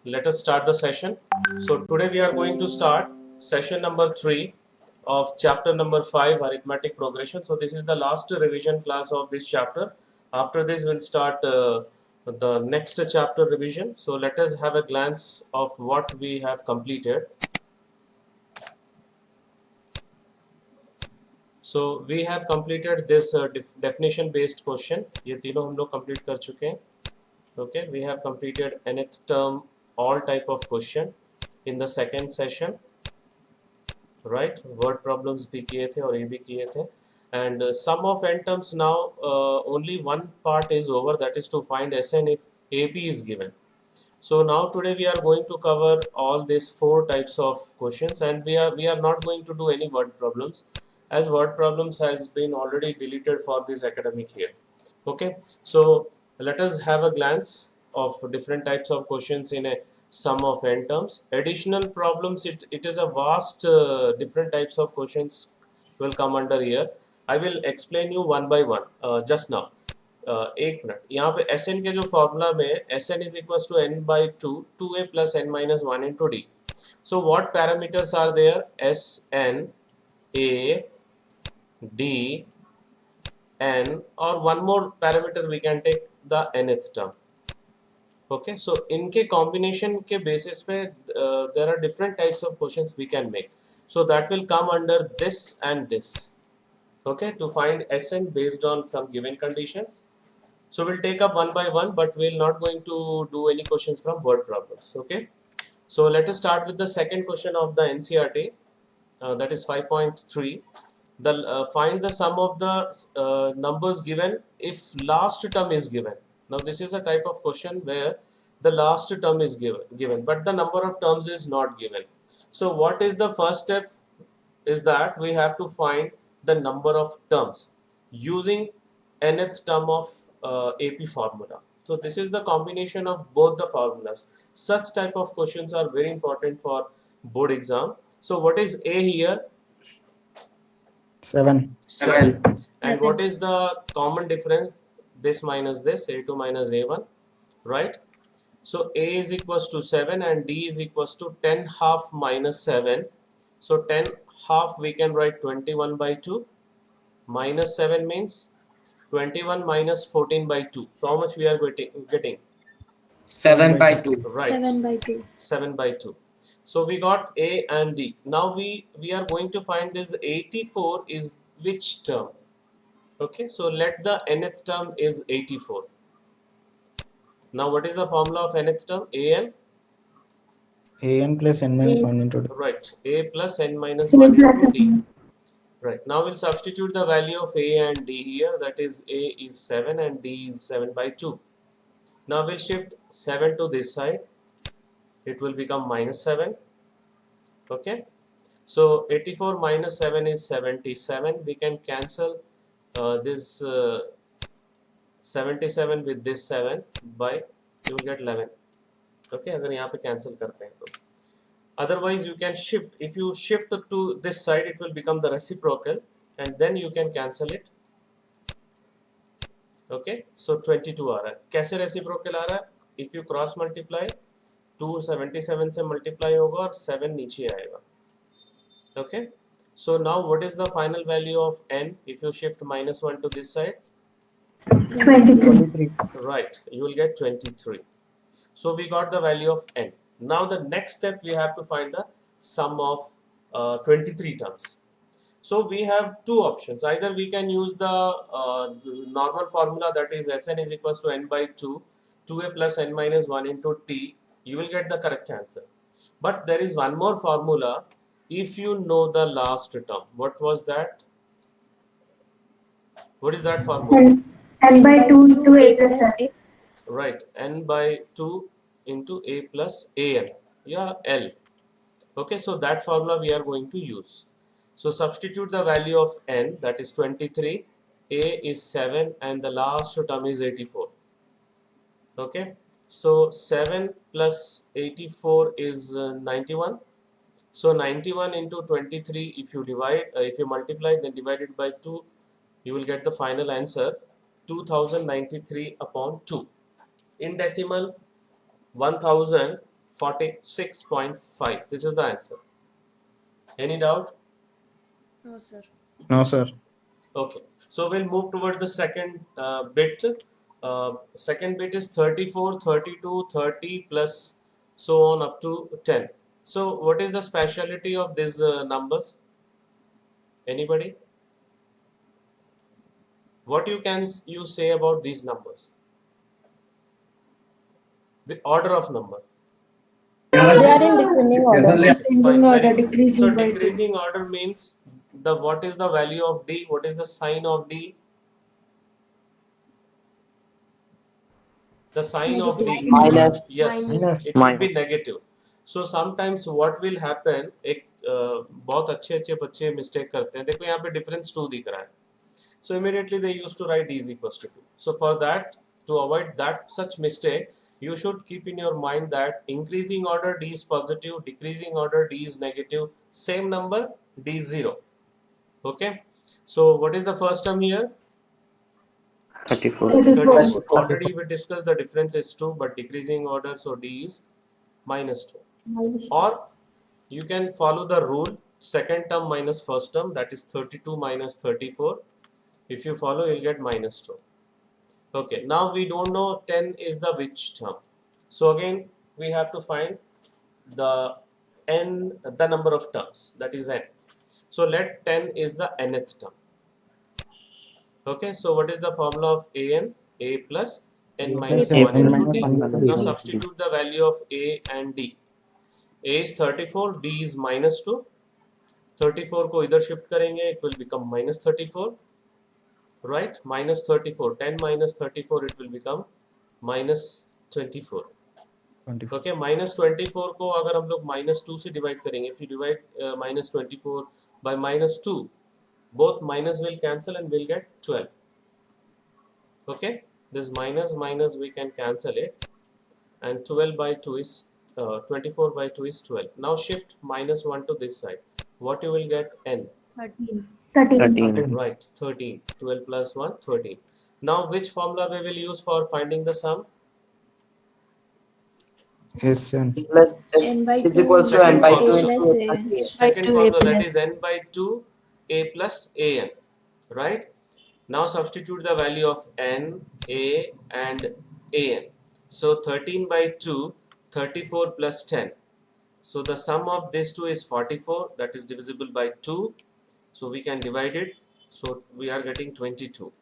let us start the session. So today we are going to start session number 3 of chapter number 5, arithmetic progression. So this is the last revision class of this chapter. After this we'll start the next chapter revision. So let us have a glance of what we have completed. So we have completed this definition based question. ये तीनों हम लोग complete कर चुके हैं. Okay, we have completed nth term all type of question in the second session, right? Word problems भी किए थे और ये भी किए थे. And sum of n terms now, only one part is over, that is to find Sn if AP is given. So now today we are going to cover all these 4 types of questions, and we are not going to do any word problems, as word problems has been already deleted for this academic year. Okay, so let us have a glance of different types of questions in a sum of n terms. Additional problems, it is a vast different types of questions will come under here. I will explain you one by one just now. एक मिनट, यहाँ पे S N के जो formula में S N is equal to N by two A plus N minus one into D. So what parameters are there? S N, A, D, n, or one more parameter we can take, the nth term. Okay, so इनके combination के basis पे there are different types of questions we can make. So that will come under this and this. Okay, to find Sn based on some given conditions. So we'll take up one by one, but we're not going to do any questions from word problems. Okay, so let us start with the second question of the NCERT, that is 5.3. Find the sum of the numbers given if last term is given. Now this is a type of question where the last term is given, but the number of terms is not given. So what is the first step? Is that we have to find the number of terms using nth term of AP formula. So this is the combination of both the formulas. Such type of questions are very important for board exam. So what is A here? 7. 7. And what is the common difference? This minus this, A2 minus A1, right? So A is equals to 7 and D is equals to 10 half minus 7. So 10 half we can write 21 by 2. Minus 7 means 21 minus 14 by 2. So how much we are getting? 7 by 2. Right. 7 by 2. 7 by 2. So we got A and D. Now we are going to find this 84 is which term? Okay, so let the nth term is 84. Now what is the formula of nth term? An? An plus n minus 1 into d. Right, A plus n minus 1 into D. Right, now we'll substitute the value of A and D here. That is A is 7 and D is 7 by 2. Now we'll shift 7 to this side. It will become minus 7. Okay, so 84 minus 7 is 77. We can cancel this 77 with this 7 by, you will get 11. Okay, अगर यहाँ पे cancel करते हैं तो. Otherwise you can shift, if you shift to this side it will become the reciprocal and then you can cancel it. Okay, so 22 आ रहा है. कैसे reciprocal आ रहा है? If you cross multiply, 277 से multiply होगा और 7 नीचे आएगा. Okay, so now what is the final value of n if you shift minus 1 to this side? 23. Right, you will get 23. So we got the value of n. Now the next step we have to find the sum of 23 terms. So we have two options. Either we can use the normal formula, that is Sn is equals to n by 2, 2a plus n minus 1 into t. You will get the correct answer. But there is one more formula if you know the last term. What was that? What is that formula? N by 2 into a plus a. Right, n by 2 into a plus an, yeah, L. Okay, so that formula we are going to use. So substitute the value of n, that is 23, a is 7 and the last term is 84. Okay, so 7 plus 84 is 91. So 91 into 23, if you divide, if you multiply, then divide it by 2, you will get the final answer 2093 upon 2. In decimal, 1000 46.5. This is the answer. Any doubt? No, sir. No, sir. Okay, so we'll move toward the second bit. Second bit is 34, 32, 30 plus so on up to 10. So what is the speciality of these numbers? Anybody? What you say about these numbers? The order of number. They are in descending order. Fine, Descending order, very good. decreasing So by 2. decreasing order means what is the value of D? What is the sign of D? The sign of D. Minus. Yes, Minus. it should be negative. So sometimes what will happen, एक बहुत अच्छे बच्चे mistake करते हैं. देखो यहाँ पे difference 2 दिख रहा है. So immediately they used to write D is equals to 2. So for that, to avoid that such mistake, you should keep in your mind that increasing order D is positive, decreasing order D is negative, same number D is 0. Okay. So what is the first term here? 34. 34. Already we discussed the difference is 2, but decreasing order, so D is minus 2. Or you can follow the rule, second term minus first term, that is 32 minus 34. If you follow, you'll get minus 2. Okay, now we don't know 10 is the which term. So again, we have to find the number of terms, that is n. So let 10 is the nth term. Okay, so what is the formula of an? A plus n minus A 1 n into minus d. 1 into Now D. substitute the value of a and d. A is 34, d is minus 2. 34 को इधर shift करेंगे, it will become minus 34. Right, minus 34, 10 minus 34, it will become minus 24. 24. Okay, minus 24 को अगर हम लोग minus 2 से divide करेंगे, if you divide minus 24 by minus 2, both minus will cancel and we'll get 12. Okay, this minus we can cancel it, and 12 by 2 is 24 by 2 is 12. Now shift minus 1 to this side. What you will get? N. 13. 13. Right, 13. 12 plus 1, 13. Now which formula we will use for finding the sum? Yes, n. Plus N by is 2 equals to n by 2 plus into A. a plus a. Second 2 A formula, that plus. is n by 2 a plus an. Right, now substitute the value of n, a and an. So 13 by 2, 34 plus 10. So the sum of these two is 44, that is divisible by 2. So we can divide it. So we are getting 22.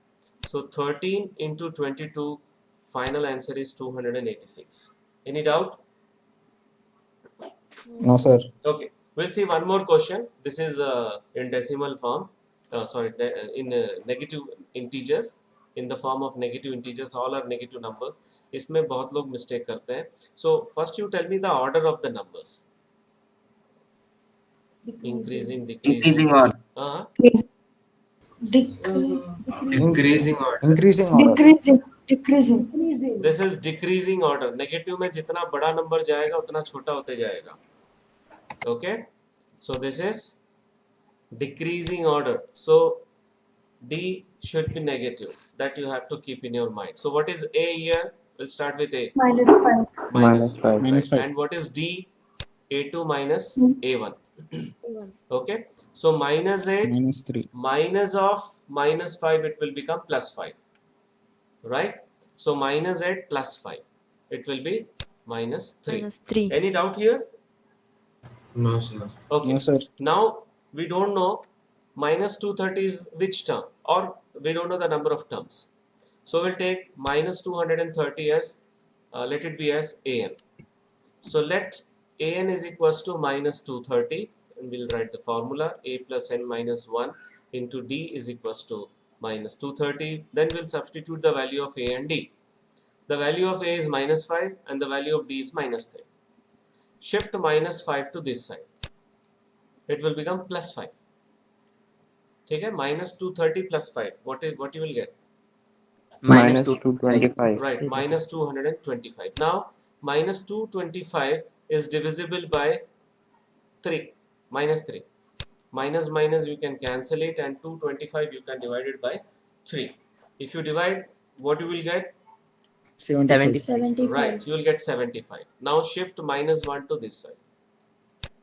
So 13 into 22, final answer is 286. Any doubt? No, sir. Okay, we'll see one more question. This is in decimal form. In negative integers. In the form of negative integers, all are negative numbers. इसमें बहुत लोग mistake करते हैं. So first you tell me the order of the numbers. Increasing, decreasing. Increasing order. Increasing order. Increasing order. Decreasing. This is decreasing order. Negative में जितना बड़ा number जाएगा उतना छोटा होते जाएगा. Okay, so this is decreasing order. So D should be negative. That you have to keep in your mind. So what is A here? We'll start with A. Minus 5. Minus 5. Minus 5. And what is D? A2 minus A1. Okay, so minus 8 Minus 3. minus of minus 5, it will become plus 5. Right, so minus 8 plus 5, it will be minus 3. Any doubt here? No, sir. Okay, No, sir. now we don't know minus 230 is which term, or we don't know the number of terms. So we'll take minus 230 as let it be as an. So let an is equals to minus 230, and we'll write the formula. A plus n minus 1 into D is equals to minus 230. Then we'll substitute the value of A and D. The value of A is minus 5 and the value of D is minus 3. Shift minus 5 to this side. It will become plus 5. Okay, minus 230 plus 5. What you will get? Minus 225. Right, minus 225. Now, minus 225 is divisible by 3. Minus 3. Minus minus you can cancel it, and 225 you can divide it by 3. If you divide, what you will get? 75. 75. Right, you will get 75. Now shift -1 to this side.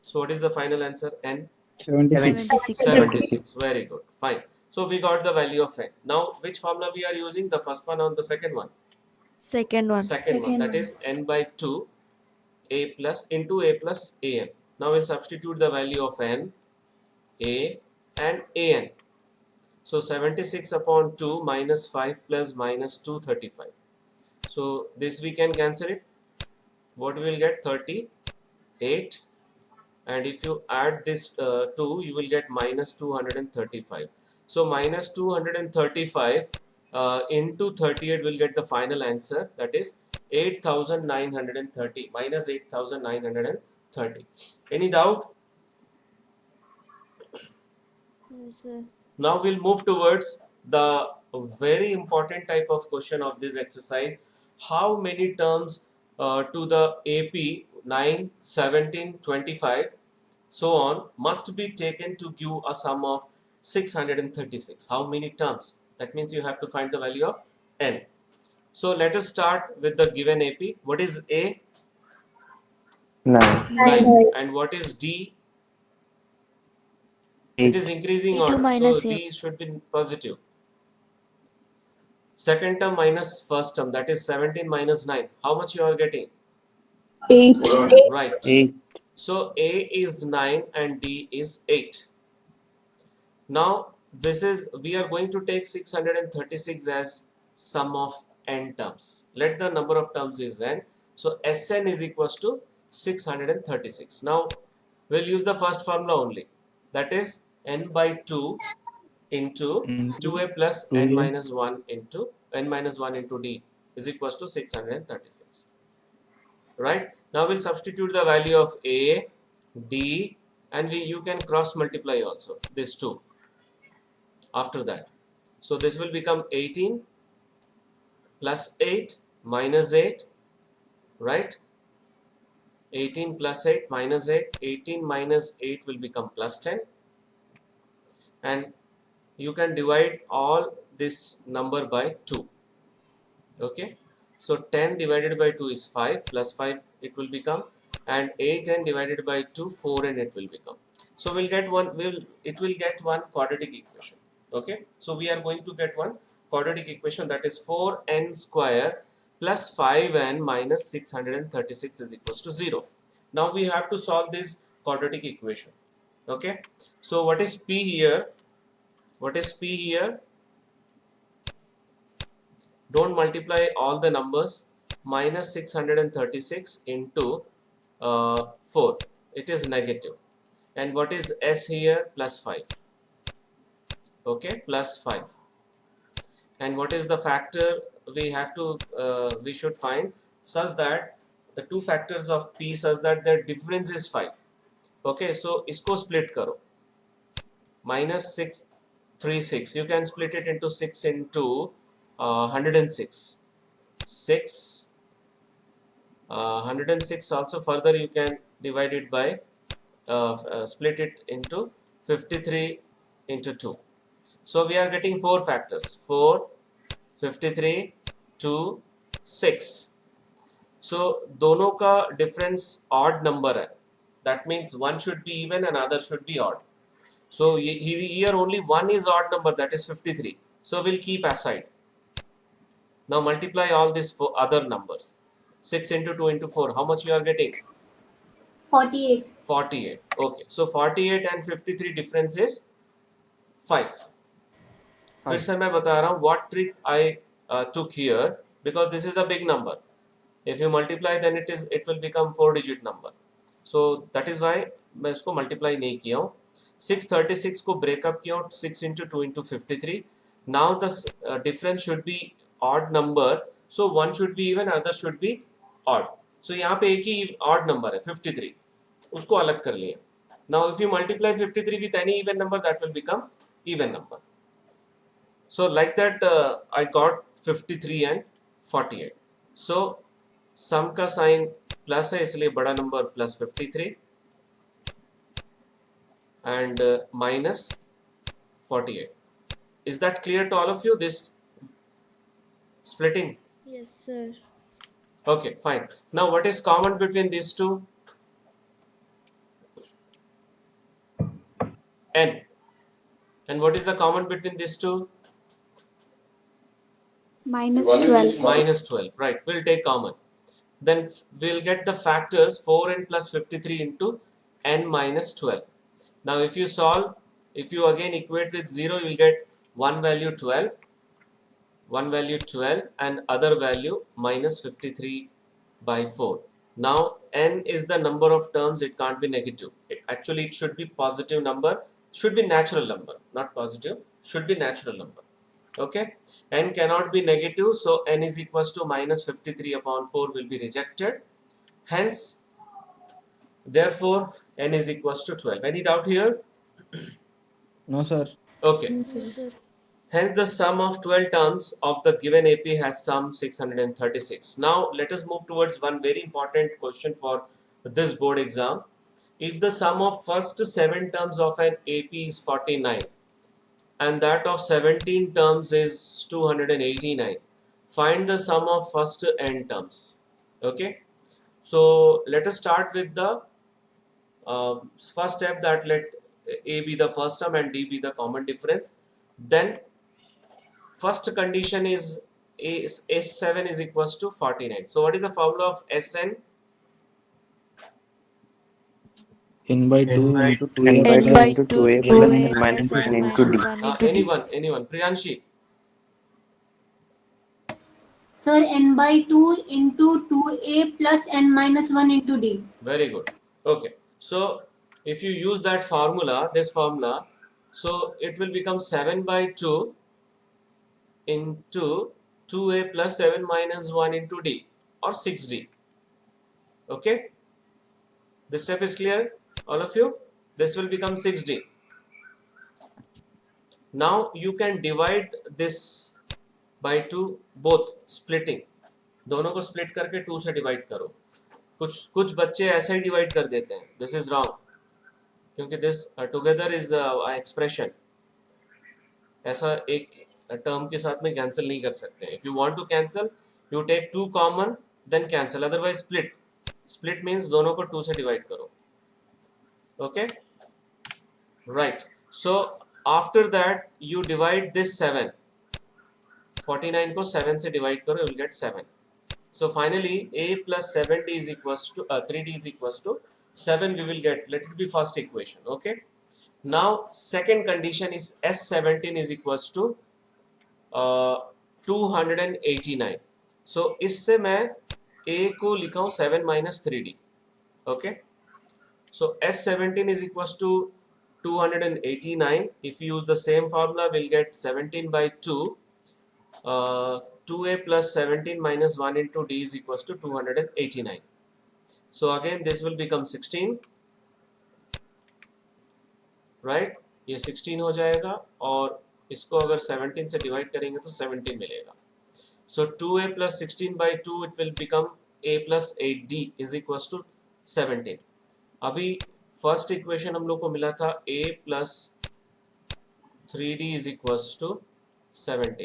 So what is the final answer? N? 76. 76. Very good. Fine. So we got the value of n. Now which formula we are using? The first one or the second one? Second one. Second one. That is n by 2 a plus into a plus an. Now we'll substitute the value of n, a and an. So 76 upon 2 minus 5 plus minus 2, 35. So this we can cancel it. What we will get? 38. And if you add this 2, you will get minus 235. So minus 235 into 38 will get the final answer, that is 8,930, minus 8,930. Any doubt? Yes, sir. Now we'll move towards the very important type of question of this exercise. How many terms to the AP 9, 17, 25, so on must be taken to give a sum of 636? How many terms? That means you have to find the value of n. So let us start with the given AP. What is A? 9. 9. And what is D? It 8. is increasing A2 order, so minus D should be positive. Second term minus first term, that is 17 minus 9. How much you are getting? 8. Right. 8. So A is 9 and D is 8. Now this is, we are going to take 636 as sum of n terms. Let the number of terms is n. So Sn is equals to 636. Now we'll use the first formula only. That is n by 2 into 2a plus n 2a. minus 1 into n minus 1 into d is equals to 636. Right? Now we'll substitute the value of a, d, and you can cross multiply also this 2 after that. So this will become 18 plus 8 minus 8, right? 18 plus 8 minus 8, 18 minus 8 will become plus 10, and you can divide all this number by 2. Okay, so 10 divided by 2 is 5, plus 5 it will become, and 8 and divided by 2, 4 and it will become. So we'll get one, it will get one quadratic equation. Okay, so we are going to get one quadratic equation, that is 4n square plus 5n minus 636 is equals to 0. Now we have to solve this quadratic equation. Okay, so what is p here? What is p here? Don't multiply all the numbers. Minus 636 into 4. It is negative. And what is s here? Plus 5. Okay, plus 5. And what is the factor we have to we should find, such that the two factors of p such that the difference is 5. Okay, so isko split karo. Minus 636. You can split it into 6 into 106. 6 106 also further you can divide it by split it into 53 into 2. So we are getting 4 factors, 4, 53, 2, 6. So दोनों का difference odd number है. That means one should be even and other should be odd. So here only one is odd number, that is 53. So we'll keep aside. Now multiply all these four other numbers. 6 into 2 into 4. How much you are getting? 48. 48. Okay. So 48 and 53 difference is 5. फिर से मैं बता रहा हूँ what trick I took here, because this is a big number. If you multiply, then it will become 4-digit number. So that is why मैं इसको multiply नहीं किया हूँ. 636 को break up किया हूँ 6 into 2 into 53. Now the difference should be odd number. So one should be even, other should be odd. So यहाँ पे एक ही odd number है 53. उसको अलग कर लिए. Now if you multiply 53 with any even number, that will become even number. So like that I got 53 and 48. So sum का sign plus है, इसलिए बड़ा number plus 53 and minus 48. Is that clear to all of you, this splitting? Yes, sir. Okay, fine. Now what is common between these two? N. And what is the common between these two? -12. Minus 12. Right, we'll take common. Then we'll get the factors 4n plus 53 into n minus 12. Now if you solve, if you again equate with 0, you will get one value 12, and other value minus 53 by 4. Now n is the number of terms, it can't be negative. Actually it should be positive number, should be natural number, not positive, should be natural number. Okay, n cannot be negative, so n is equals to minus 53 upon 4 will be rejected. Hence, therefore, n is equals to 12. Any doubt here? No, sir. Okay. No, sir. Hence, the sum of 12 terms of the given AP has sum 636. Now, let us move towards one very important question for this board exam. If the sum of first 7 terms of an AP is 49 and that of 17 terms is 289, find the sum of first n terms. Okay. So, let us start with the first step, that let A be the first term and D be the common difference. Then first condition is S7 is equals to 49. So what is the formula of Sn? N by N 2 by into 2 2a N plus by into 2 2a plus a n plus minus n 1 minus into d. 1 into d. Anyone? Priyanshi? Sir, n by 2 into 2a plus n minus 1 into d. Very good. Okay. So if you use that formula, this formula, so it will become 7 by 2 into 2a plus 7 minus 1 into d, or 6d. Okay. This step is clear, all of you? This will become 6d. Now you can divide this by 2, both splitting. दोनों को split करके 2 से divide करो. कुछ बच्चे ऐसे ही divide कर देते हैं. दिस इज रॉन्ग, क्योंकि दिस टुगेदर इज एक्सप्रेशन. ऐसा एक टर्म के साथ में कैंसिल नहीं कर सकते. If you want to cancel, you take 2 common then cancel, otherwise split. Split means दोनों को 2 से डिवाइड करो. Okay, right. So after that you divide this 7. 49 को 7 से डिवाइड करो, you will get 7. So finally, a plus 7d is equals to 3d is equals to 7. We will get, let it be first equation. Okay. Now second condition is S17 is equals to 289. So इससे मैं a को लिखा हूँ 7 minus 3d. Okay. So S17 is equals to 289. If you use the same formula, we'll get 17 by 2. 2a plus 17 minus 1 into d is equals to 289. So again this will become 16, right? ये 16 हो जाएगा, और इसको अगर 17 से divide करेंगे तो 17 मिलेगा. So 2a plus 16 by 2, it will become a plus 8d is equals to 17. अभी फर्स्ट इक्वेशन हम लोग को मिला था a plus 3d is equals to 7,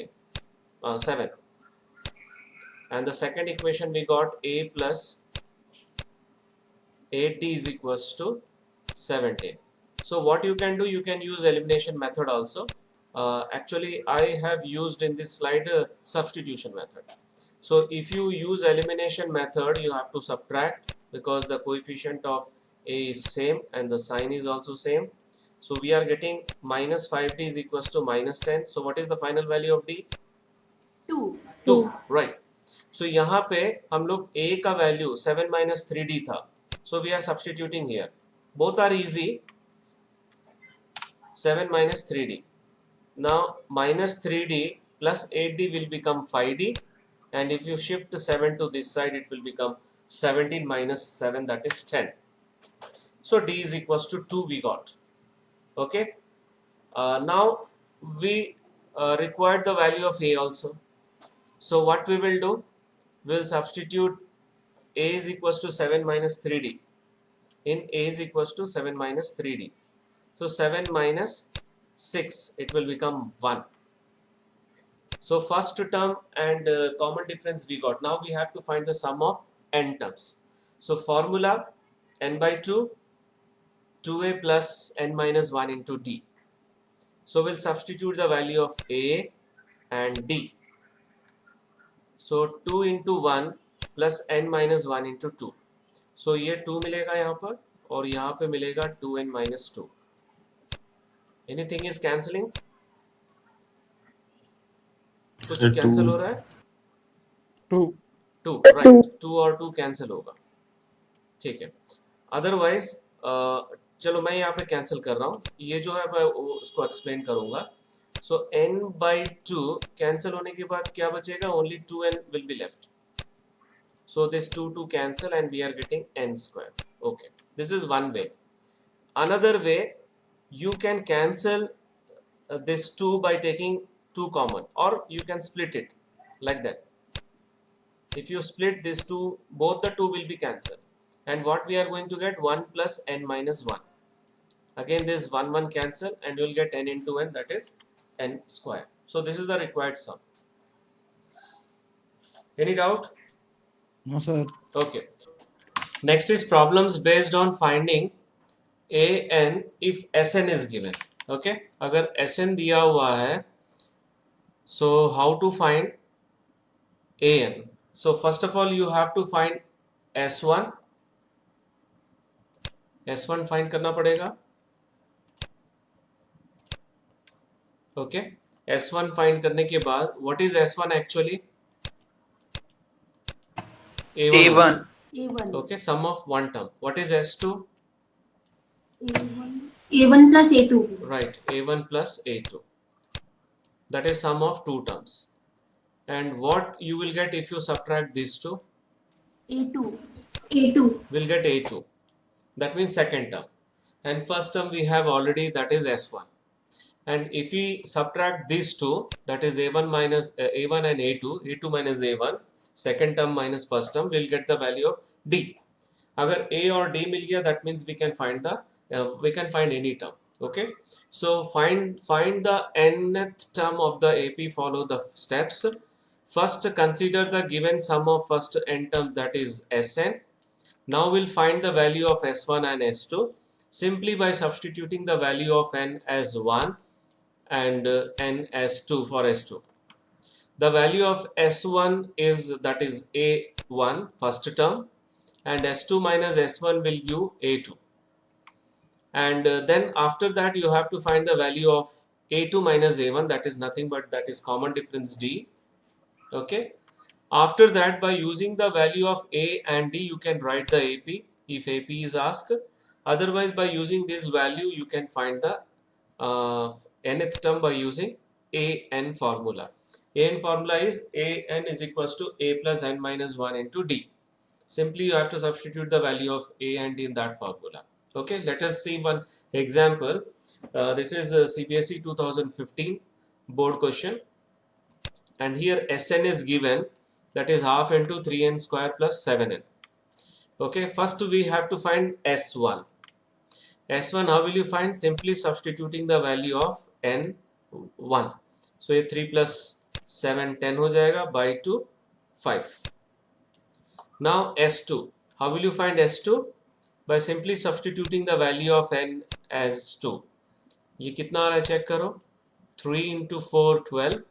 and the second equation we got a plus 8d is equals to 17. So what you can do, you can use elimination method also. Actually I have used in this slide substitution method. So if you use elimination method, you have to subtract, because the coefficient of a is same and the sign is also same. So we are getting minus 5d is equals to minus 10. So what is the final value of d? 2, right. So यहाँ पे हम लोग a का value 7 minus 3d था. So we are substituting here. Both are easy. 7 minus 3d. Now minus 3d plus 8d will become 5d, and if you shift 7 to this side, it will become 17 minus 7, that is 10. So d is equals to 2 we got. Okay. Now we required the value of a also. So what we will do, we'll substitute a is equals to 7 minus 3d in a is equals to 7 minus 3d. So 7 minus 6, it will become 1. So first term and common difference we got. Now we have to find the sum of n terms. So formula n by 2, 2a plus n minus 1 into d. So we'll substitute the value of a and d. So 2 into 1 plus n minus 1 into 2. So ये 2 मिलेगा यहाँ पर और यहाँ पे मिलेगा 2n minus 2. Anything is cancelling? कुछ cancel हो रहा है? 2 राइट, 2 और 2 कैंसिल होगा, ठीक है. अदरवाइज चलो मैं यहाँ पे कैंसिल कर रहा हूँ, ये जो है मैं उसको एक्सप्लेन करूँगा. सो n by 2 कैंसिल होने के बाद क्या बचेगा? Only 2n will be left. So this 2 cancel and we are getting n square. Okay, this is one way. Another way, you can cancel this 2 by taking 2 common, or you can split it like that. If you split this 2, both the 2 will be cancelled, and what we are going to get 1 plus n minus 1. Again this 1 cancel and you will get n into n, that is n square. So this is the required sum. Any doubt? No, sir. Okay. Next is problems based on finding an if Sn is given. Okay. अगर Sn दिया हुआ है, so how to find an? So first of all you have to find S1. S1 find करना पड़ेगा. Okay. S1 find करने के बाद what is S1 actually? A1. Okay, sum of one term. What is S2? A1 plus A2. Right, A1 plus A2. That is sum of two terms. And what you will get if you subtract these two? A2. We'll get A2. That means second term. And first term we have already, that is S1. And if we subtract these two, that is A1 minus A1 and A2, A2 minus A1, second term minus first term, we'll get the value of D. अगर A और D मिल गया, that means we can find any term. Okay, so find the nth term of the AP. Follow the steps. First, consider the given sum of first n term, that is Sn. Now we'll find the value of S1 and S2 simply by substituting the value of n as 1 and n as 2 for S2. The value of S1 is, that is A1 first term, and S2 minus S1 will give A2. And then after that you have to find the value of A2 minus A1, that is nothing but that is common difference D. Okay. After that, by using the value of A and D, you can write the AP if AP is asked. Otherwise, by using this value, you can find the nth term by using AN formula. AN formula is AN is equals to A plus n minus 1 into D. Simply you have to substitute the value of A and D in that formula. Okay, let us see one example. This is CBSE 2015 board question, and here Sn is given, that is half into 3n square plus 7n. Okay, first we have to find S1. S1, how will you find? Simply substituting the value of n1. So ये 3 plus 7 10 हो जाएगा, by 2 5. Now S2, how will you find S2? By simply substituting the value of n as 2. ये कितना आ रहा है check करो. 3 into 4 12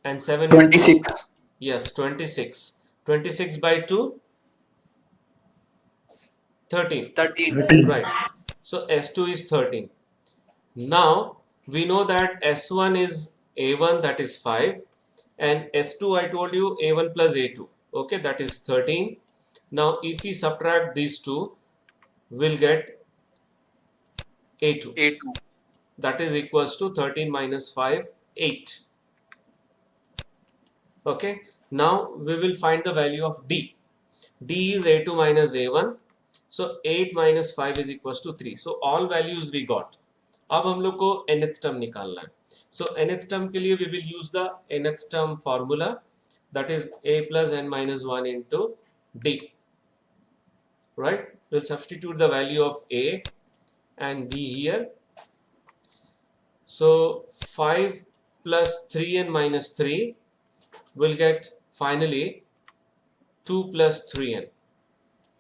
and 7 26. Yes, 26. 26 by 2 13. Right. So S2 is 13. Now we know that S1 is A1, that is 5, and S2 I told you A1 plus A2. Okay, that is 13. Now if we subtract these two, we'll get A2. That is equals to 13 minus 5, 8. Okay, now we will find the value of D. D is A2 minus A1. So 8 minus 5 is equals to 3. So all values we got. अब हम लोग को nth term निकालना है. So nth term के लिए we will use the nth term formula, that is A plus n minus 1 into D. Right? We'll substitute the value of A and D here. So 5 plus 3n minus 3 will get finally 2 plus 3n.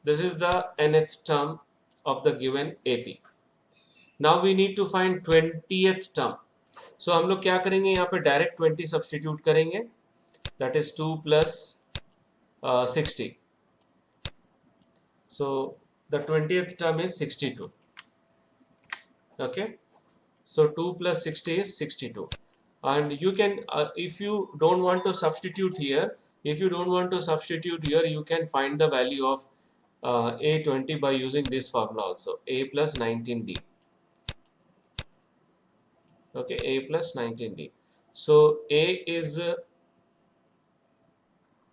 This is the nth term of the given AP. Now we need to find 20th term. So हम लोग क्या करेंगे, यहाँ पे direct 20 substitute करेंगे, that is 2 plus 60. So the 20th term is 62. Okay, so 2 plus 60 is 62. And you can if you don't want to substitute here, you can find the value of A20 by using this formula also, A plus 19D. Okay, A plus 19D. So A is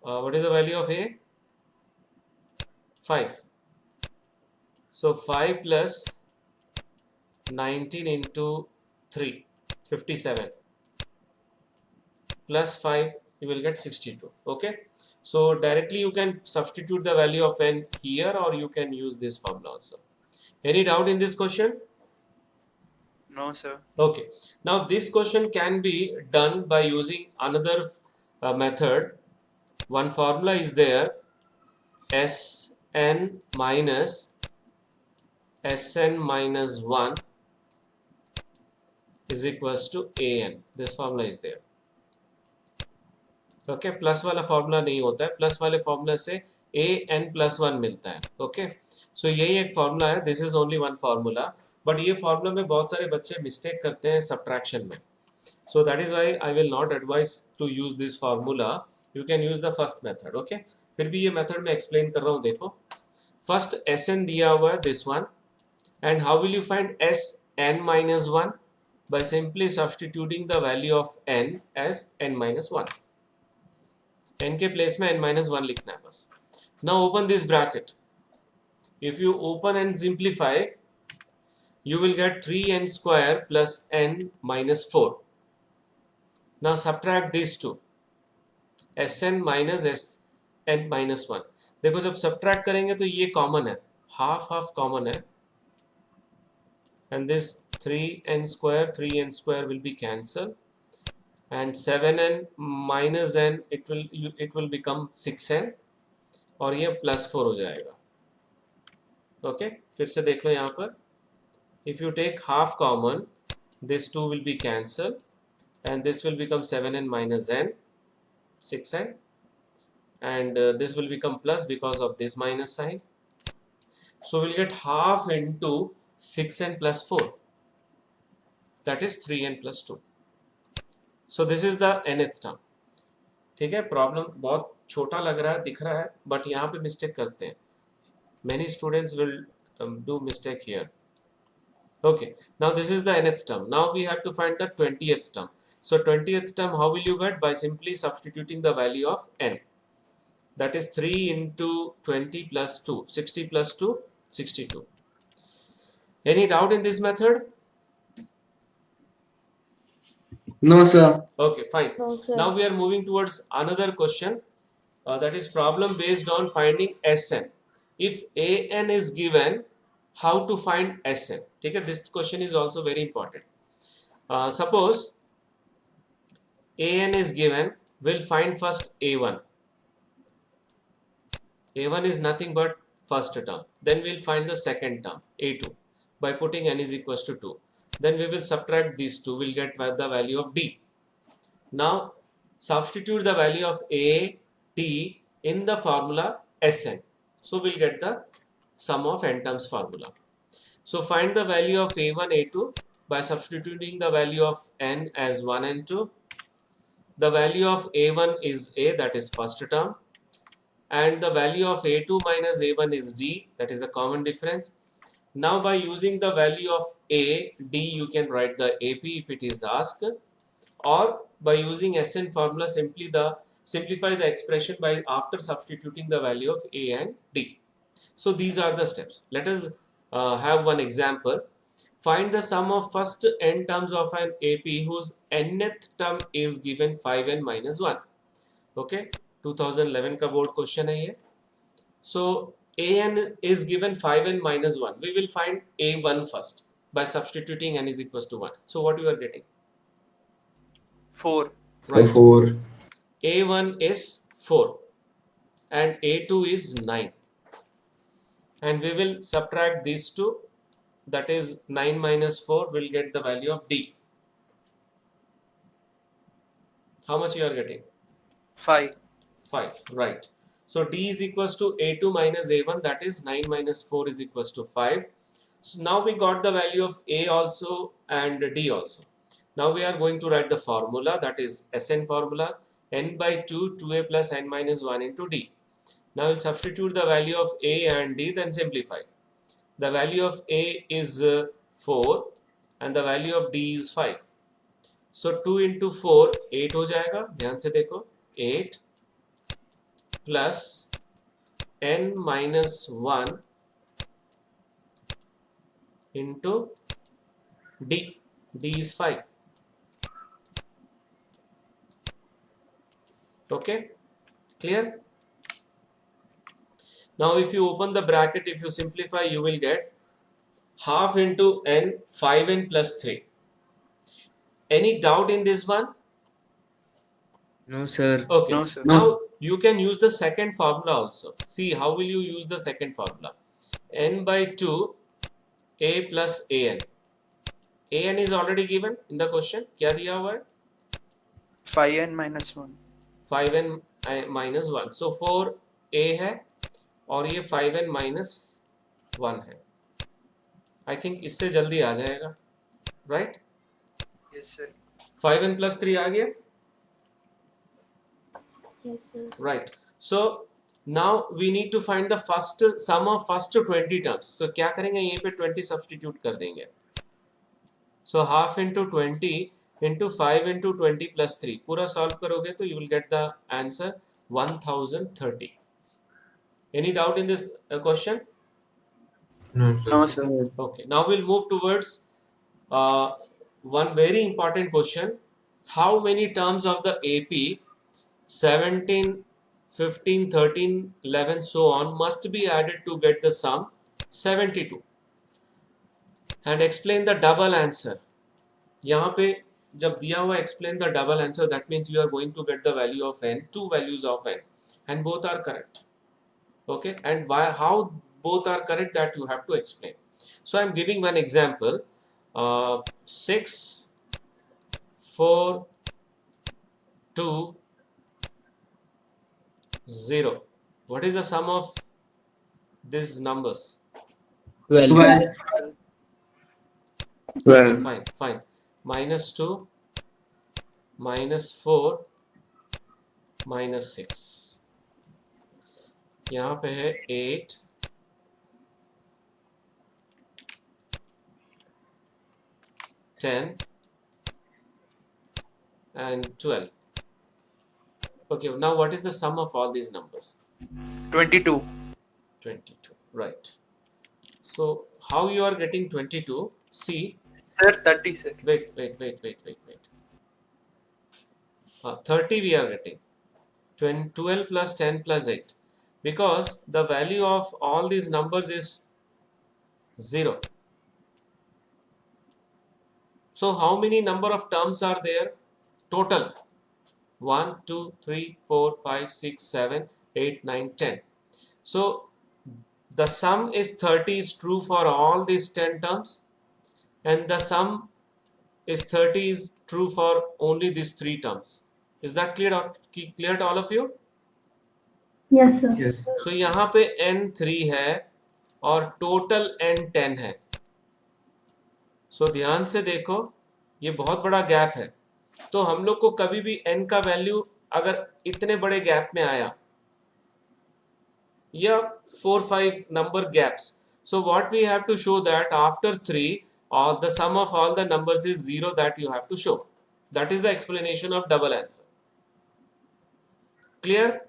what is the value of A? 5. So 5 plus 19 into 3, 57, plus 5, you will get 62. Okay, so directly you can substitute the value of n here, or you can use this formula also. Any doubt in this question? No, sir. Okay, now this question can be done by using another method. One formula is there, Sn minus 1 is equals to An. This formula is there. Okay, plus वाला formula नहीं होता है, plus वाले formula से an plus 1 मिलता है. Okay, सो यही एक फॉर्मूला है. This is only one formula, but ये फॉर्मूला में बहुत सारे बच्चे मिस्टेक करते हैं सब्ट्रैक्शन में. So that is why I will not advise to use this formula. You can use the first method. Okay, फिर भी ये मेथड में एक्सप्लेन कर रहा हूँ. देखो, फर्स्ट Sn दिया हुआ है, this one, and how will you find Sn minus 1? by simply substituting the value of n as n minus 1. n के प्लेस में n minus 1 लिखना है बस. Now open this bracket. If you open and simplify, you will get 3n square plus n minus 4. Now subtract these two, Sn minus Sn minus 1. देखो, जब subtract करेंगे तो ये common है, half common है, and this 3n square will be cancelled, and 7n minus n, it will become 6n, और ये plus 4 हो जाएगा. ओके, फिर से देख लो यहाँ पर. If you take half common, this 2 will be cancelled, and this will become 7n minus n, 6n, and this will become plus because of this minus sign. So we'll get half into 6n plus 4. That is 3n plus 2. So this is the nth term. ठीक है, problem बहुत छोटा लग रहा है, दिख रहा है, बट यहाँ पे मिस्टेक करते हैं. Many students will do mistake here. Okay, now this is the nth term. Now we have to find the 20th term. So 20th term, how will you get? By simply substituting the value of n. That is 3 into 20 plus 2. 60 plus 2, 62. Any doubt in this method? No, sir. Okay, fine. No, sir. Now we are moving towards another question, that is problem based on finding Sn. If An is given, how to find Sn? ठीक है, this question is also very important. Suppose An is given, we'll find first A1. A1 is nothing but first term. Then we'll find the second term, A2, by putting n is equals to 2. Then we will subtract these two, we'll get the value of D. Now substitute the value of A, D in the formula Sn. So we'll get the sum of n terms formula. So find the value of A1, A2 by substituting the value of n as 1 and 2. The value of A1 is A, that is first term, and the value of A2 minus A1 is D, that is the common difference. Now by using the value of A, D, you can write the AP if it is asked, or by using Sn formula, simplify the expression by after substituting the value of A and D. So these are the steps. Let us have one example. Find the sum of first n terms of an AP whose nth term is given 5n minus 1. Okay, 2011 का board question है ये. So an is given 5n minus 1. We will find a1 first by substituting n is equals to 1. So what you are getting? 4. Right. 4. A1 is 4 and A2 is 9. And we will subtract these two. That is 9 minus 4 will get the value of D. How much you are getting? 5. 5. Right. So D is equals to A2 minus A1. That is 9 minus 4 is equals to 5. So now we got the value of A also and D also. Now we are going to write the formula, that is Sn formula, n by 2, 2a plus n minus 1 into D. Now we'll substitute the value of A and D, then simplify. The value of A is 4 and the value of D is 5. So 2 into 4, 8 हो जाएगा. ध्यान से देखो, 8 plus n minus 1 into D. D is 5. Okay, clear? Now if you open the bracket, if you simplify, you will get half into n, 5n plus 3. Any doubt in this one? No, sir. Okay. No, sir. Now you can use the second formula also. See, how will you use the second formula? N by 2 a plus an. An is already given in the question. क्या दिया हुआ है? 5n minus 1. 5n minus 1. So 4a है और ये 5n minus 1 है. I think इससे जल्दी आ जाएगा. Right? Yes, sir. 5n plus 3 आ गया? Yes, sir. Right. So now we need to find the first sum of first 20 terms. So क्या करेंगे, यहीं पे 20 substitute कर देंगे. So half into 20 into 5 into 20 plus 3 पूरा solve करोगे तो you will get the answer 1030. Any doubt in this question? No, sir. No, sir. Okay. Now we'll move towards one very important question. How many terms of the AP 17, 15, 13, 11 so on must be added to get the sum 72? And explain the double answer. यहाँ पे जब दिया हुआ explain the double answer, that means you are going to get the value of n, two values of n, and both are correct. Okay, and why, how both are correct, that you have to explain. So I am giving one example. 6, 4, 2, 0. What is the sum of these numbers? 12. 12. Fine, fine. Minus 2, minus 4, minus 6. यहाँ पे है 8, 10 and 12. Okay, now what is the sum of all these numbers? 22. 22, right. So how you are getting 22? See, Sir, 30, sir. wait. 30 we are getting. 12 plus 10 plus 8. Because the value of all these numbers is 0. So how many number of terms are there? Total 1, 2, 3, 4, 5, 6, 7, 8, 9, 10. So the sum is 30 is true for all these 10 terms, and the sum is 30 is true for only these 3 terms. Is that clear to all of you? Yes, sir. Yes. So यहाँ पे n 3 है और total n 10 है. So ध्यान से देखो, ये बहुत बड़ा गैप है. तो हम लोग को कभी भी n का वैल्यू अगर इतने बड़े गैप में आया, या 4-5 number gaps, so what we have to show that after 3 or the sum of all the numbers is 0, that you have to show. That is the explanation of double answer. Clear?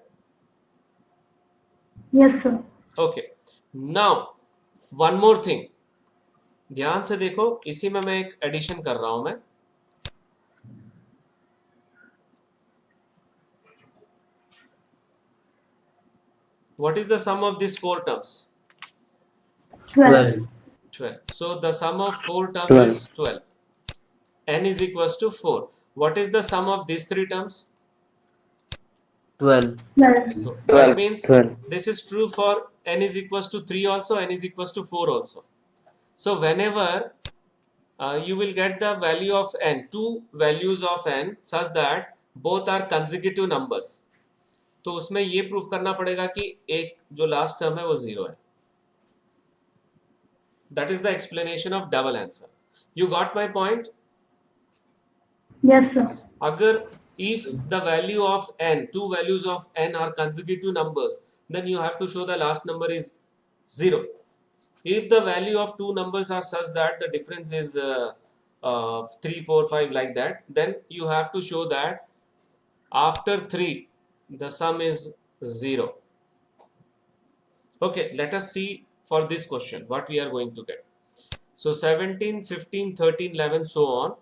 Yes, sir. Okay. Now one more thing. ध्यान से देखो, इसी में मैं एक addition कर रहा हूं मैं. What is the sum of these 4 terms? 12. 12. So the sum of 4 terms 12. is 12. N is equals to 4. What is the sum of these three terms? 12. 12. So that means 12. this is true for n is equals to 3 also, n is equals to 4 also. So whenever you will get the value of n, two values of n such that both are consecutive numbers, तो उसमें ये proof करना पड़ेगा कि एक जो last term है वो 0 है. That is the explanation of double answer. You got my point? Yes, sir. Agar if the value of n, two values of n are consecutive numbers, then you have to show the last number is 0. If the value of two numbers are such that the difference is 3, 4, 5 like that, then you have to show that after 3 the sum is 0. Okay, let us see for this question what we are going to get. So 17, 15, 13, 11, so on.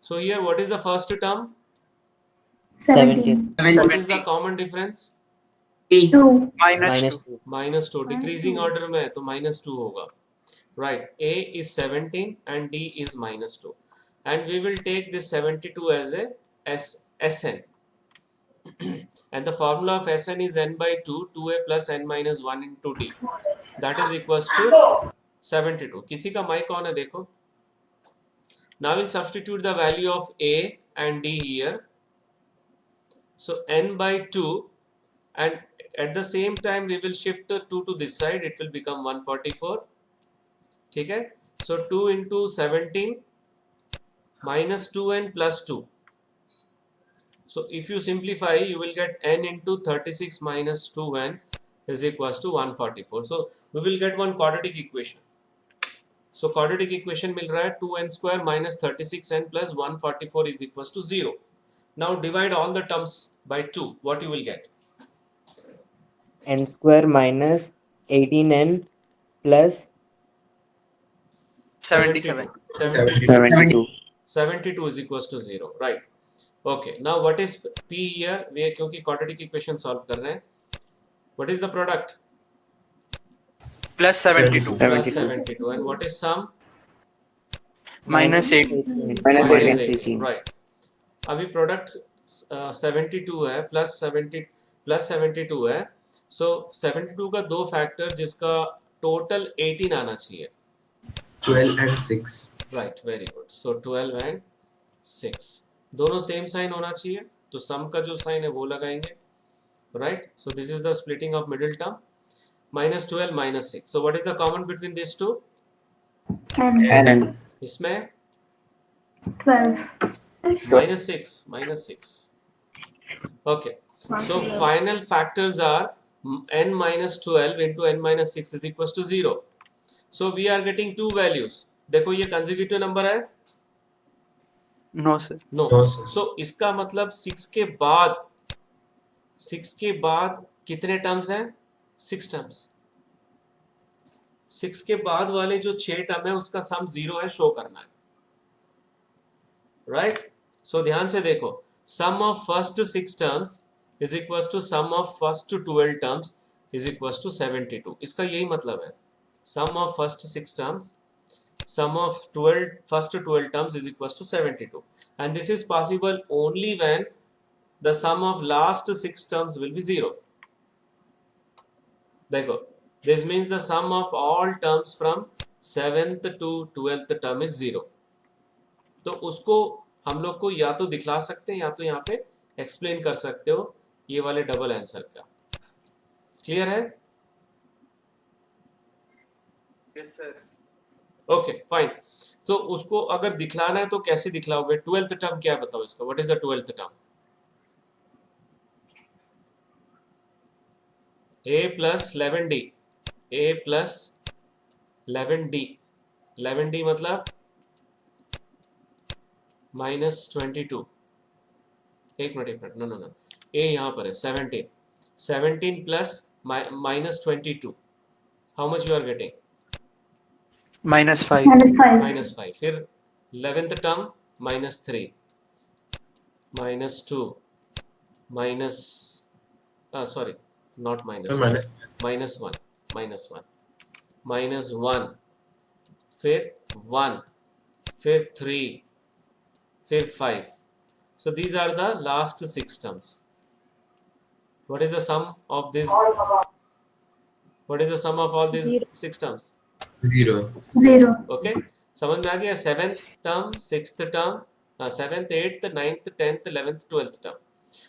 So here what is the first term? 17. What is the common difference? 2. minus 2. Minus 2. Decreasing order में तो minus 2 होगा. Right. A is 17 and D is minus 2. And we will take this 72 as a Sn. And the formula of Sn is n by 2, 2a plus n minus 1 into D. That is equals to 72. किसी का mic on है देखो. Now we'll substitute the value of A and D here. So n by 2, and at the same time we will shift 2 to this side, it will become 144. ठीक है? So 2 into 17 minus 2n plus 2. So if you simplify, you will get n into 36 minus 2n is equals to 144. So we will get one quadratic equation. So quadratic equation मिल रहा है 2n square minus 36n plus 144 is equals to 0. Now divide all the terms by 2. What you will get? N square minus 18n plus 77. 72. 72 is equals to 0. Right. Okay. Now what is P here? We are क्योंकि quadratic equation solve कर रहे हैं. What is the product? Plus 72. Plus 72. And what is sum? Minus 8. Minus 18. Right. अभी product 72 है plus 72 है. So 72 का दो factor जिसका total 18 आना चाहिए. 12 and 6. Right, very good. So 12 and 6 दोनों सेम साइन होना चाहिए, तो सम का जो साइन है वो लगाएंगे. Right, so this is the splitting of middle term. Minus 12 minus 6. So what is the common between these two? And इसमें 12. minus 6. Okay, so final factors are n minus 12 into n minus 6 is equals to 0. So we are getting two values. देखो ये consecutive number है? No, sir. No. No, sir. So इसका मतलब 6 के बाद कितने terms हैं? 6 टर्म्स. 6 के बाद वाले जो 6 टर्म है उसका सम 0 है, शो करना है. राइट? सो ध्यान से देखो, sum of first 6 terms is equals to sum of first 12 terms is equals to 72. इसका यही मतलब है. Sum of first 6 terms, sum of first 12 terms is equals to 72, and this is possible only when the sum of last 6 terms will be 0. देखो, this means the sum of all terms from 7th to 12th term is 0. तो उसको हम लोग को या तो दिखला सकते हैं या तो यहाँ पे एक्सप्लेन कर सकते हो ये वाले डबल आंसर का. क्लियर है? Yes, sir. Okay fine. तो उसको अगर दिखलाना है तो कैसे दिखलाओगे? 12th टर्म क्या है बताओ इसका. What is the 12th term? a plus 11d. a plus 11d. 11d मतलब minus 22. एक मिनट नो a यहाँ पर है 17 plus minus 22. how much you are getting? Minus 5. minus 5. फिर 11th term minus 3 minus 2 minus sorry not minus minus 1 minus 1 फिर 1 फिर 3 फिर 5. So these are the last 6 terms. What is the sum of this? What is the sum of all these 6 terms? 0. 0. Okay, समझ में आ गया? 7th term, 6th term, 7th, 8th, 9th, 10th, 11th, 12th term.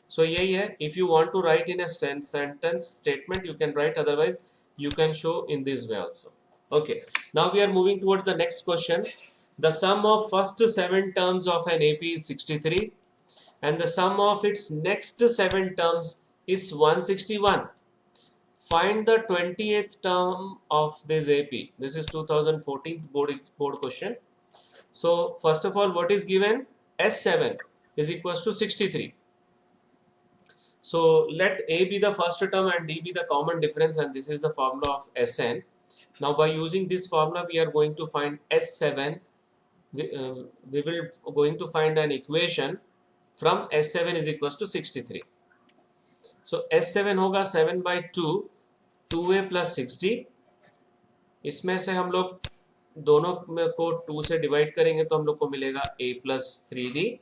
So यही है. If you want to write in a sentence statement, you can write. Otherwise, you can show in this way also. Okay. Now we are moving towards the next question. The sum of first 7 terms of an AP is 63, and the sum of its next 7 terms is 161. Find the 20th term of this AP. This is 2014 board question. So first of all, what is given? S7 is equals to 63. So let A be the first term and D be the common difference, and this is the formula of Sn. Now by using this formula, we are going to find S7. We will going to find an equation from S7 is equals to 63. So S7 होगा 7/2 2a plus 60. इसमें से हम लोग दोनों में को 2 से divide करेंगे तो हम लोग को मिलेगा a plus 3d.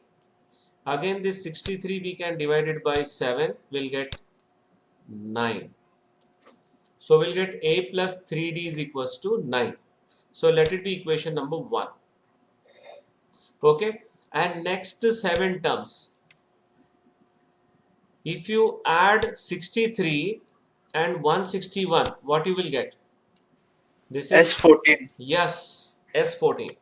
Again this 63 we can divide it by 7, we'll get 9. So we'll get a plus 3d is equals to 9. So let it be equation number 1. Okay, and next 7 terms. If you add 63 and 161, what you will get? This is S14. Yes, S14.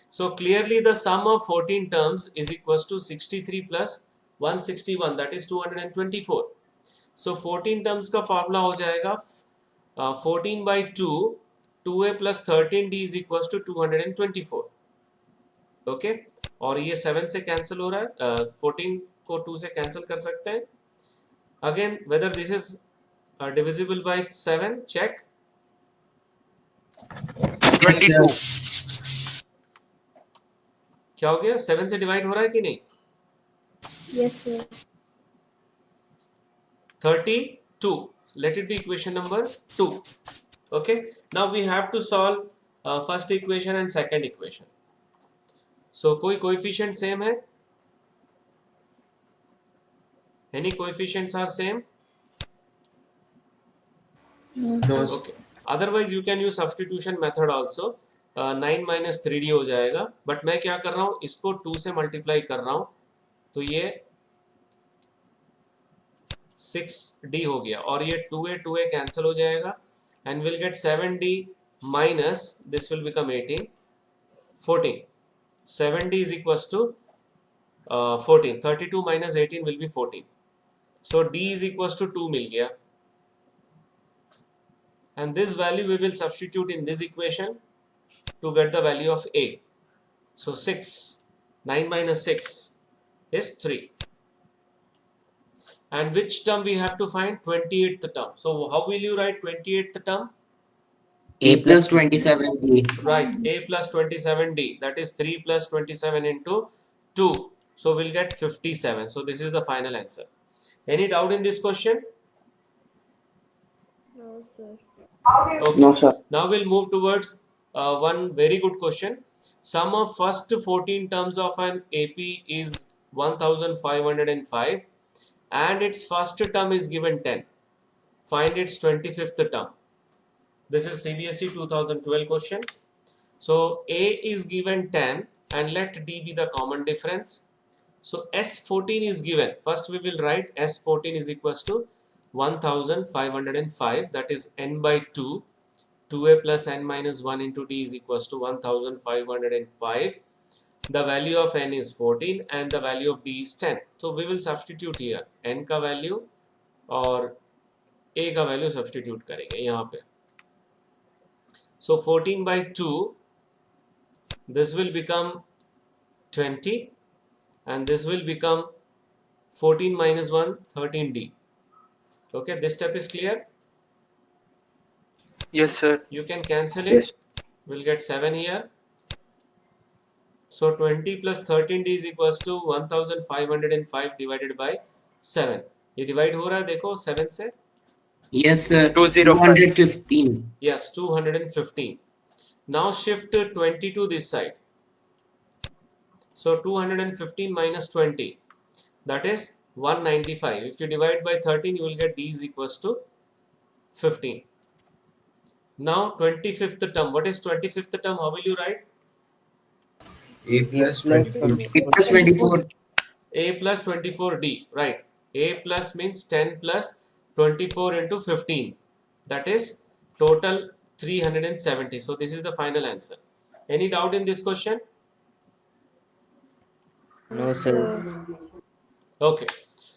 So clearly the sum of 14 terms is equals to 63 plus 161, that is 224. So 14 terms का formula हो जाएगा 14/2 2a plus 13d is equals to 224. Okay, और ये 7 से cancel हो रहा है, 14 को 2 से cancel कर सकते हैं. Again, whether this is divisible by 7, check. 22. क्या हो गया? 7 से डिवाइड हो रहा है कि नहीं? Yes, sir. 32. Let it be equation number 2. Okay, now we have to solve first equation and second equation. So कोई coefficient same है? Any coefficients are same? No. Okay, otherwise you can use substitution method also. 9 minus 3d हो जाएगा, but मैं क्या कर रहा हूँ, इसको 2 से मल्टीप्लाई कर रहा हूँ तो ये 6d हो गया, और ये 2a कैंसिल हो जाएगा, and we'll get 7d minus this will become 18 14. 7d is equals to 14. 32 minus 18 will be 14. So d is equals to 2 मिल गया, and this value we will substitute in this equation to get the value of a. So 6, 9 minus 6 is 3. And which term we have to find? 28th term. So how will you write 28th term? A plus 27d. Right, a plus 27d, that is 3 plus 27 into 2. So we'll get 57. So this is the final answer. Any doubt in this question? No, sir. Okay. No, sir. Now we'll move towards one very good question. Sum of first 14 terms of an AP is 1505 and its first term is given 10. Find its 25th term. This is CBSE 2012 question. So A is given 10 and let D be the common difference. So S14 is given. First we will write S14 is equals to 1505, that is n by 2. 2a plus n minus 1 into d is equals to 1505. The value of n is 14 and the value of d is 10. So we will substitute here n का value और a का value substitute करेंगे यहाँ पे. So 14/2, this will become 20 and this will become 14 minus 1, 13d. Okay, this step is clear. Yes, sir. You can cancel it. We'll get 7 here. So 20 plus 13d is equals to 1505 divided by 7. ये divide हो रहा है देखो 7 से. Yes, sir. 205. 215. Yes, 215. Now shift 20 to this side. So 215 minus 20. that is 195. If you divide by 13, you will get d is equals to 15. Now 25th term. What is 25th term? How will you write? A plus 24. A plus 24. A plus 24d, right? A plus means 10 plus 24 into 15, that is total 370. So this is the final answer. Any doubt in this question? No, sir. Okay,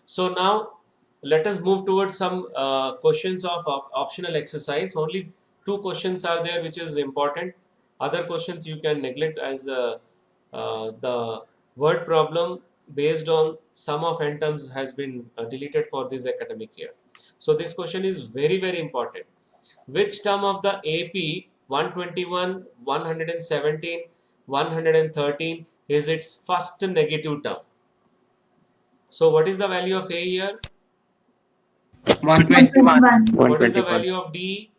so now let us move towards some questions of optional exercise. Only 2 questions are there which is important. Other questions you can neglect, as the word problem based on sum of n terms has been deleted for this academic year. So this question is very important. Which term of the AP 121, 117, 113 is its first negative term? So what is the value of A here? 121. 121. What is the value of D?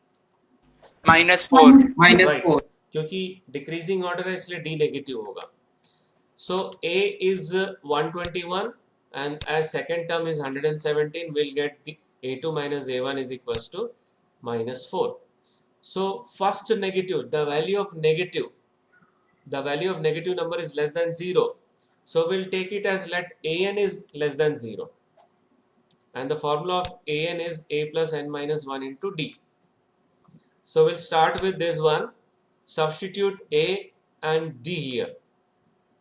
-4. Minus Right. 4. क्योंकि decreasing order है इसलिए D negative होगा. So A is 121 and as second term is 117, we'll get the A2 minus A1 is equals to -4. So first negative, the value of negative number is less than 0. So we'll take it as let an is less than 0. And the formula of an is a plus n minus 1 into d. So we'll start with this one. Substitute a and d here.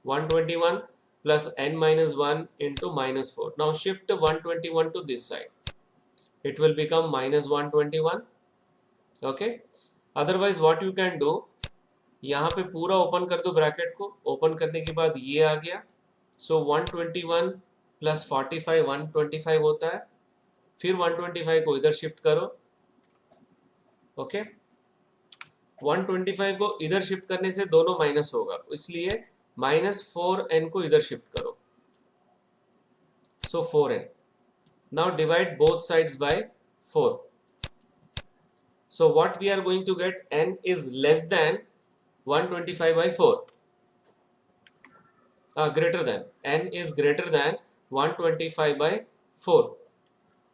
121 plus n minus 1 into -4. Now shift 121 to this side. It will become minus 121. Okay. Otherwise what you can do, यहाँ पे पूरा open कर दो bracket को. Open करने के बाद ये आ गया. सो 121 प्लस 45 125 होता है. फिर 125 को इधर शिफ्ट करो. ओके. 125 को इधर शिफ्ट करने से दोनों माइनस होगा, इसलिए -4n को इधर शिफ्ट करो. So 4n. Now divide both sides by 4. So what we are going to get, n is less than 125 by 4. Greater than, n is greater than 125 by 4,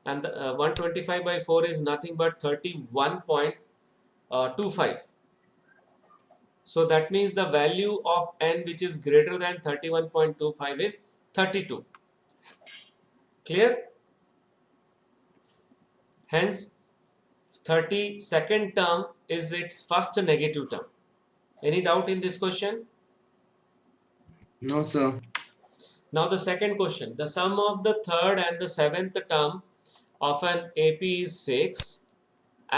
and the, 125 by 4 is nothing but 31.25. So that means the value of n which is greater than 31.25 is 32. Clear? Hence 32nd term is its first negative term. Any doubt in this question? No, sir. Now the second question. The sum of the third and the seventh term of an AP is 6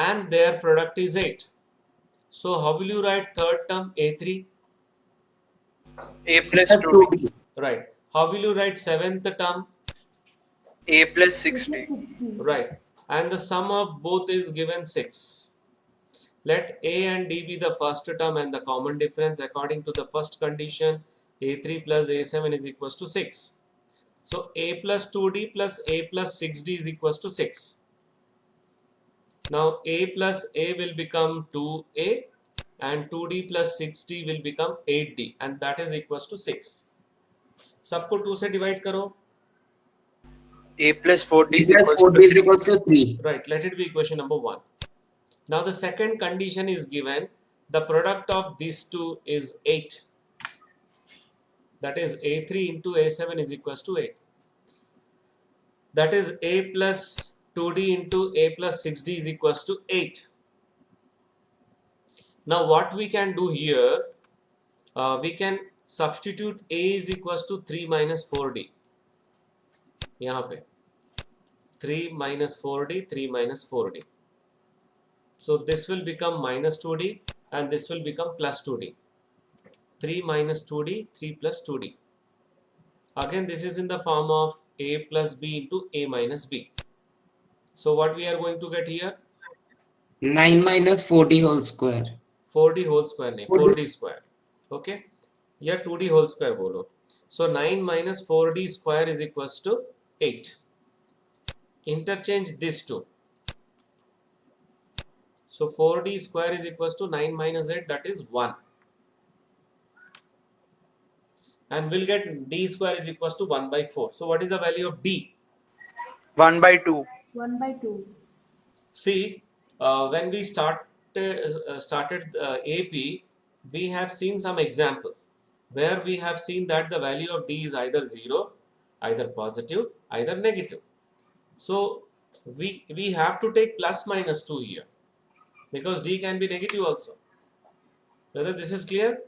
and their product is 8. So how will you write third term? A3? A plus 2D. Right. How will you write seventh term? A plus 6D. Right. And the sum of both is given 6. Let A and D be the first term and the common difference. According to the first condition, A3 plus A7 is equals to 6. So A plus 2D plus A plus 6D is equals to 6. Now A plus A will become 2A and 2D plus 6D will become 8D and that is equals to 6. सबको 2 से divide करो. A plus 4D A is plus equals 4D to is equals to 3. Right, let it be equation number 1. Now the second condition is given. The product of these two is 8. That is A3 into A7 is equals to 8. That is A plus 2D into A plus 6D is equals to 8. Now what we can do here, we can substitute A is equals to 3 minus 4D. यहाँ पे 3 minus 4D, 3 minus 4D. So this will become minus 2D and this will become plus 2D. 3 minus 2D, 3 plus 2D. Again this is in the form of A plus B into A minus B. So what we are going to get here? 9 minus 4D whole square. 4D whole square नहीं, 4D square. Okay? या 2D whole square बोलो. So 9 minus 4D square is equals to 8. Interchange this two. So 4D square is equals to 9 minus 8, that is 1. and we'll get d square is equals to 1 by 4. So what is the value of d? 1 by 2. 1 by 2. See, when we started AP, we have seen some examples where we have seen that the value of d is either 0, either positive, either negative. So we have to take plus minus 2 here because d can be negative also. Whether this is clear?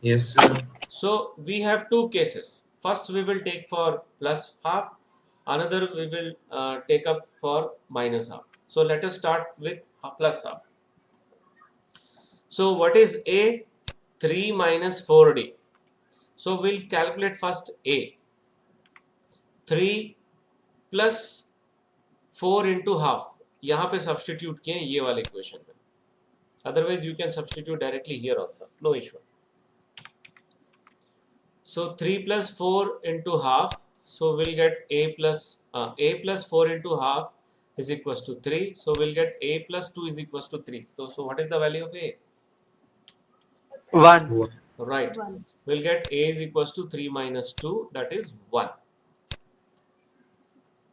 Yes, sir. So we have two cases. First we will take for plus half, another we will take up for minus half. So let us start with plus half. So what is A? 3 minus 4D. So we'll calculate first A. 3 plus 4 into half. यहाँ पे substitute किए ये वाले equation में. Otherwise you can substitute directly here also. No issue. So 3 plus 4 into half. So we'll get A plus 4 into half is equals to 3. So we'll get A plus 2 is equals to 3. So what is the value of A? 1. Right. 1. We'll get A is equals to 3 minus 2, that is 1.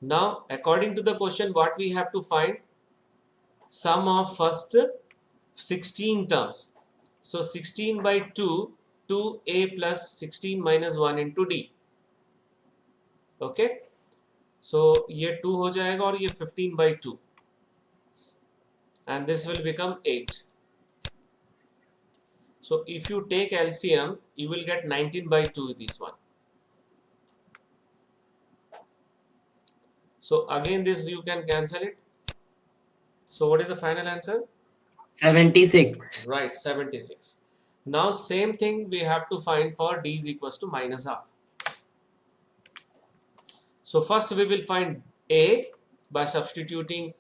Now, according to the question, what we have to find? Sum of first 16 terms. So 16 by 2, 2A plus 16 minus 1 into D. Okay. So ये 2 हो जाएगा और ये 15 by 2. And this will become 8. So if you take LCM, you will get 19 by 2 this one. So again this you can cancel it. So what is the final answer? 76. Right, 76. Now same thing we have to find for D is equals to minus half. So first we will find A by substituting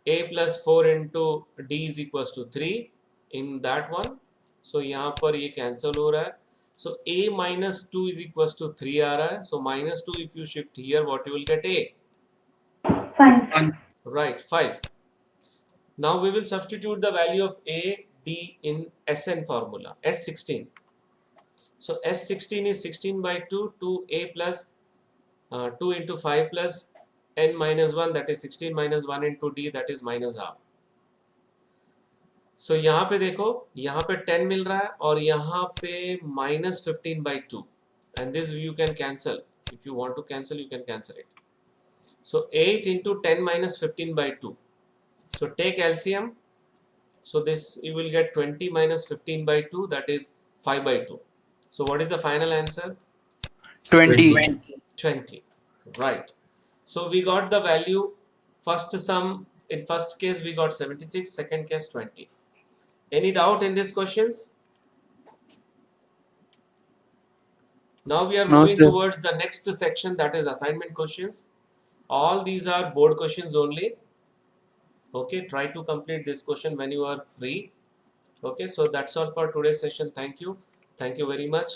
A plus 4 into D is equals to 3 in that one. So यहाँ पर ये cancel हो रहा है. So A minus 2 is equals to 3 आ रहा है. So minus 2 if you shift here, what you will get A? 5. Right, 5. Now we will substitute the value of A, D in Sn formula, S16. So S16 is 16 by 2, 2A plus 2 into 5 plus N minus 1, that is 16 minus 1 into D, that is minus half. So यहाँ पे देखो, यहाँ पे 10 मिल रहा है और यहाँ पे minus 15 by 2. And this you can cancel. If you want to cancel, you can cancel it. So 8 into 10 minus 15 by 2. So take LCM. So this you will get 20 minus 15 by 2, that is 5 by 2. So what is the final answer? 20. 20. Right. So we got the value. First sum, in first case we got 76, second case 20. Any doubt in these questions? Now we are moving towards the next section, that is assignment questions. All these are board questions only. Okay, try to complete this question when you are free. Okay, so that's all for today's session. Thank you very much.